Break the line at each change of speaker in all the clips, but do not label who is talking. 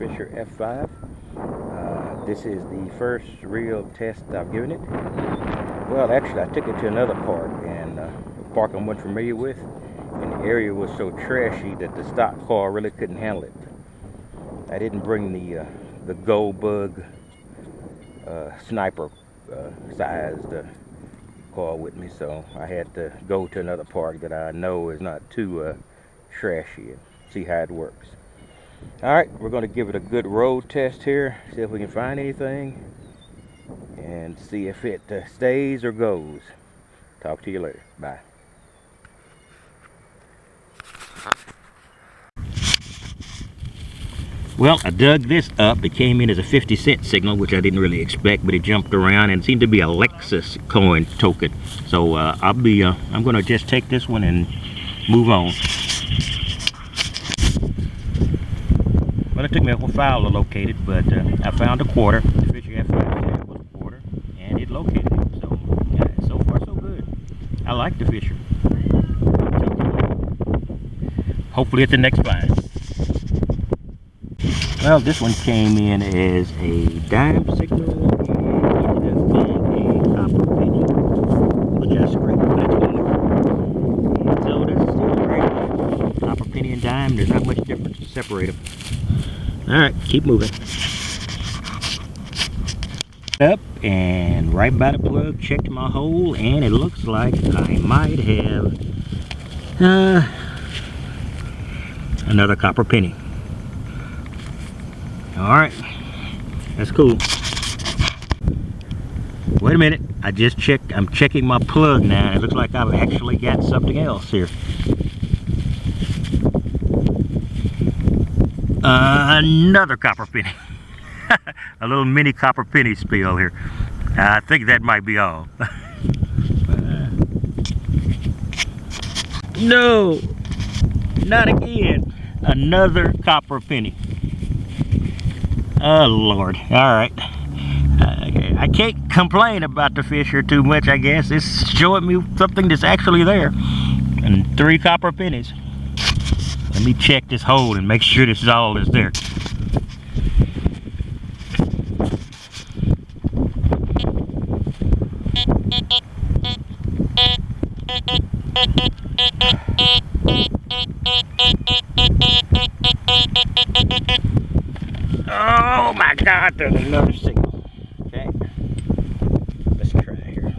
Fisher F5. This is the first real test I've given it. Well, actually, I took it to another park, and a park I wasn't familiar with, and the area was so trashy that the stock car really couldn't handle it. I didn't bring the gold bug sniper sized car with me, so I had to go to another park that I know is not too trashy and see how it works. Alright, we're going to give it a good road test here, see if we can find anything, and see if it stays or goes. Talk to you later. Bye. Well, I dug this up. It came in as a 50-cent signal, which I didn't really expect, but it jumped around and it seemed to be a Lexus coin token. So I'm going to just take this one and move on. Well, it took me a while to locate it, but I found a quarter. The Fisher F5 said it was a quarter, and it located it. So, so far so good. I like the Fisher. Hopefully at the next find. Well, this one came in as a dime signal and ended up being a copper penny, which I scraped back over. So this is still great. Copper penny and dime, there's not much difference to separate them. Alright, keep moving. Up and right by the plug, checked my hole, and it looks like I might have another copper penny. Alright, that's cool. Wait a minute, I just checked, I'm checking my plug now, and it looks like I've actually got something else here. Another copper penny. A little mini copper penny spill here. I think that might be all. No, not again. Another copper penny. Oh Lord. Alright. I can't complain about the Fisher too much, I guess. It's showing me something that's actually there. And 3 copper pennies. Let me check this hole and make sure this is all that's there. Oh my God, there's another signal. Okay, let's try here.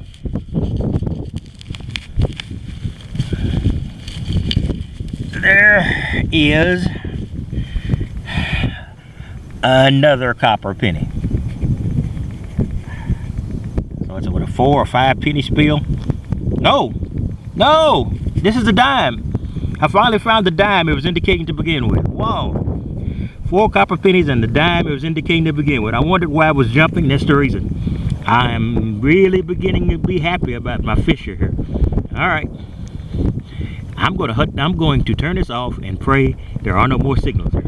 There is another copper penny. So it's what, a 4 or 5 penny spill? No, this is a dime. I finally found the dime it was indicating to begin with. Wow. 4 copper pennies and the dime it was indicating to begin with. I wondered why I was jumping. That's the reason. I'm really beginning to be happy about my Fisher here. All right, I'm going to turn this off and pray there are no more signals here.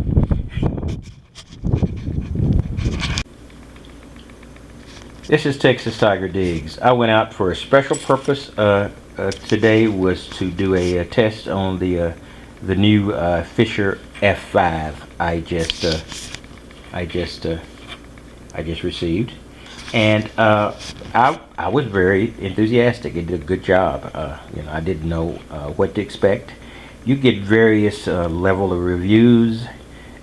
This is Texas Tiger Digs. I went out for a special purpose. Today was to do a test on the new Fisher F5 I just received, and I was very enthusiastic. It did a good job. You know, I didn't know what to expect. You get various level of reviews,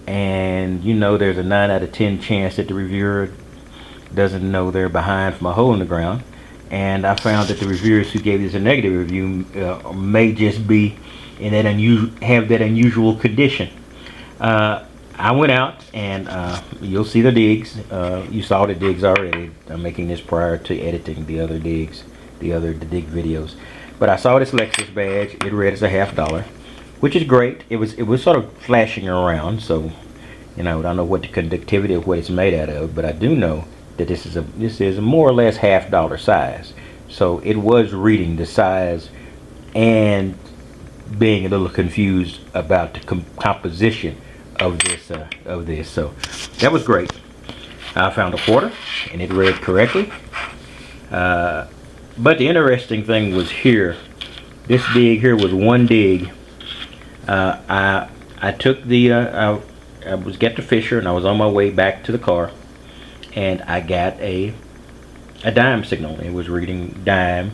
and you know there's a 9 out of 10 chance that the reviewer doesn't know they're behind from a hole in the ground. And I found that the reviewers who gave this a negative review may just be in that have that unusual condition. I went out and you'll see the digs. You saw the digs already. I'm making this prior to editing the other digs, the dig videos. But I saw this Lexus badge. It read as a $50, which is great. It was sort of flashing around, so you know I don't know what the conductivity of what it's made out of, but I do know that this is a more or less $50 size. So it was reading the size and being a little confused about the composition of this. So that was great. I found a quarter and it read correctly. But the interesting thing was here. This dig here was one dig. I took the was got the Fisher, and I was on my way back to the car, and I got a dime signal. It was reading dime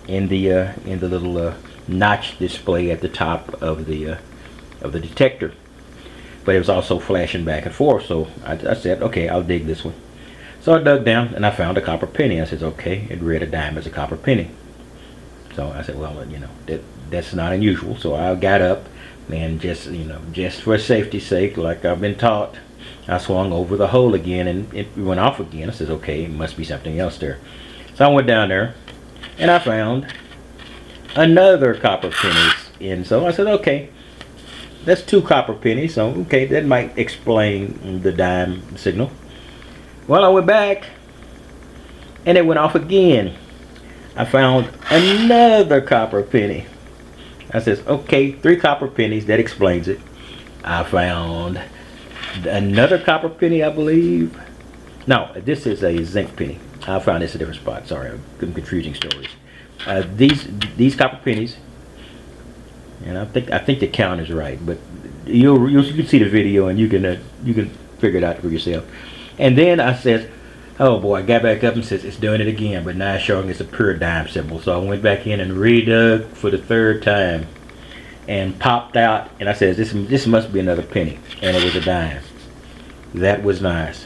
in the little notch display at the top of the detector, but it was also flashing back and forth. So I said, okay, I'll dig this one. So I dug down and I found a copper penny. I said, okay, it read a dime as a copper penny. So I said, well, you know, that's not unusual. So I got up and just for safety's sake, like I've been taught, I swung over the hole again, and it went off again. I said, okay, it must be something else there. So I went down there and I found another copper pennies. And so I said, okay, that's 2 copper pennies. So okay, that might explain the dime signal. Well, I went back and it went off again. I found another copper penny. I says, okay, 3 copper pennies, that explains it. I found another copper penny, I believe. No, this is a zinc penny. I found this a different spot. Sorry, I'm confusing stories. These copper pennies, and I think the count is right, but you can see the video and you can figure it out for yourself. And then I said, oh boy, I got back up and says it's doing it again, but now it's showing it's a pure dime symbol. So I went back in and redug for the 3rd time and popped out, and I said, this must be another penny, and it was a dime. That was nice.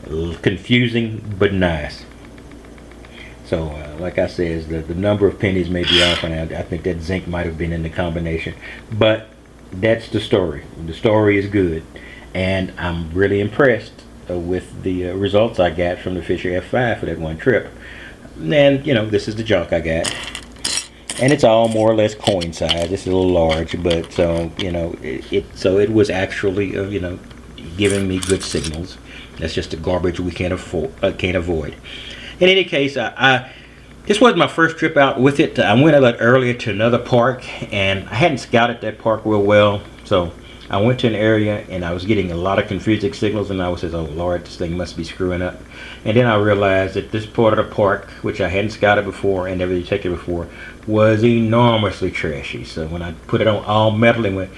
A little confusing, but nice. So like I said, the number of pennies may be off, and I think that zinc might have been in the combination, but that's the story. The story is good, and I'm really impressed with the results I got from the Fisher F5 for that one trip. And you know, this is the junk I got, and it's all more or less coin size. This is a little large, but so you know, it was actually you know, giving me good signals. That's just the garbage we can't avoid. In any case, this was my first trip out with it. I went a lot earlier to another park, and I hadn't scouted that park real well, so I went to an area and I was getting a lot of confusing signals, and I was saying, oh Lord, this thing must be screwing up. And then I realized that this part of the park, which I hadn't scouted before and never detected before, was enormously trashy. So when I put it on all metal, it was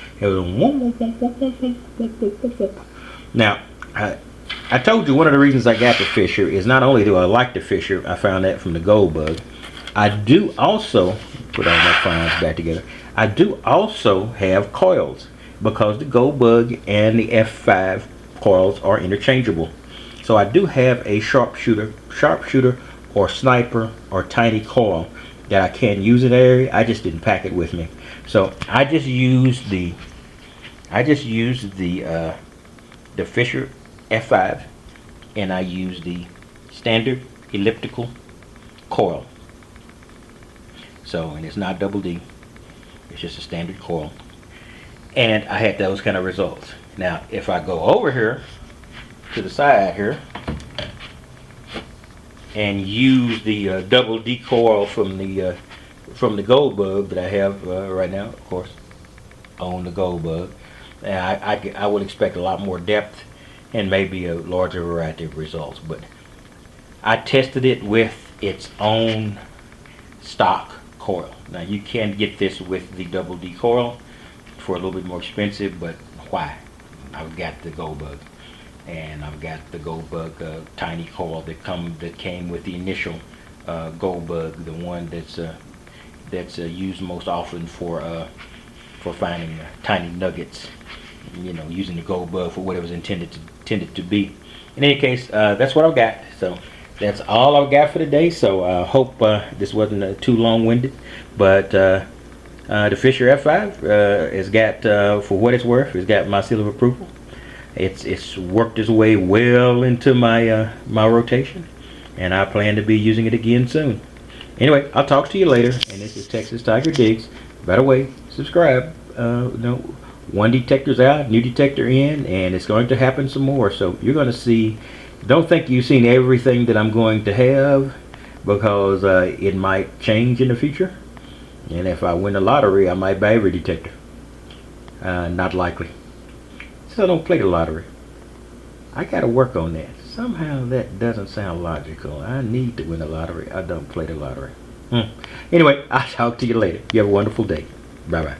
now I told you one of the reasons I got the Fisher is not only do I like the Fisher, I found that from the Gold Bug. I do also put all my finds back together. I do also have coils, because the Gold Bug and the F5 coils are interchangeable. So I do have a sharpshooter or sniper or tiny coil that I can use in the area. I just didn't pack it with me. So I just used the Fisher F5, and I used the standard elliptical coil. So, and it's not double D, it's just a standard coil. And I had those kind of results. Now, if I go over here to the side here and use the double D coil from the Gold Bug that I have right now, of course, on the Gold Bug, I would expect a lot more depth and maybe a larger variety of results. But I tested it with its own stock coil. Now, you can get this with the double D coil for a little bit more expensive, but why? I've got the Gold Bug, and I've got the Gold Bug tiny coil that came with the initial Gold Bug, the one that's used most often for finding tiny nuggets. You know, using the Gold Bug for what it was intended to be. In any case, that's what I've got. So that's all I've got for today. So I hope this wasn't too long-winded, but the Fisher F5 has got, for what it's worth, it's got my seal of approval. It's worked its way well into my my rotation, and I plan to be using it again soon. Anyway, I'll talk to you later. And this is Texas Tiger Digs. By the way, subscribe. One detector's out, new detector in, and it's going to happen some more. So you're going to see. Don't think you've seen everything that I'm going to have, because it might change in the future. And if I win the lottery, I might buy every detector. Not likely. So I don't play the lottery. I got to work on that. Somehow that doesn't sound logical. I need to win the lottery. I don't play the lottery. Anyway, I'll talk to you later. You have a wonderful day. Bye-bye.